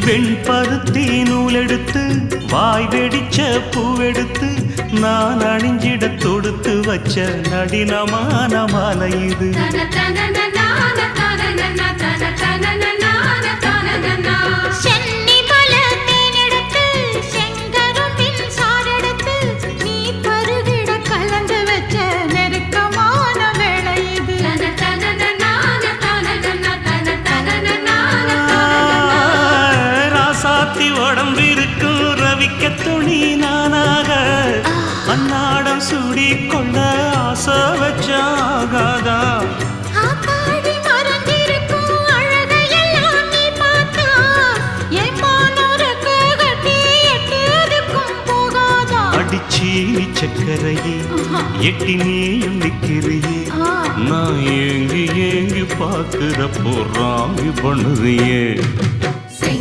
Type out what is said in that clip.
வெண்பருத்தி நூலெடுத்து வாய் வெடிச்ச பூவெடுத்து நான் அணிஞ்சிட தொடுத்து வச்ச நடினமான மாலை இது. உடம்பிருக்கும் ரவிக்க துணி நானாக அன்னாடம் சூடி கொள்ள ஆசை வச்சாகாதா. அடிச்சீனி சக்கரையே எட்டி நீயும் நிக்கிறியே நான் ஏங்கி ஏங்கி பார்க்கிற போறாங்கி பண்ணுறியே.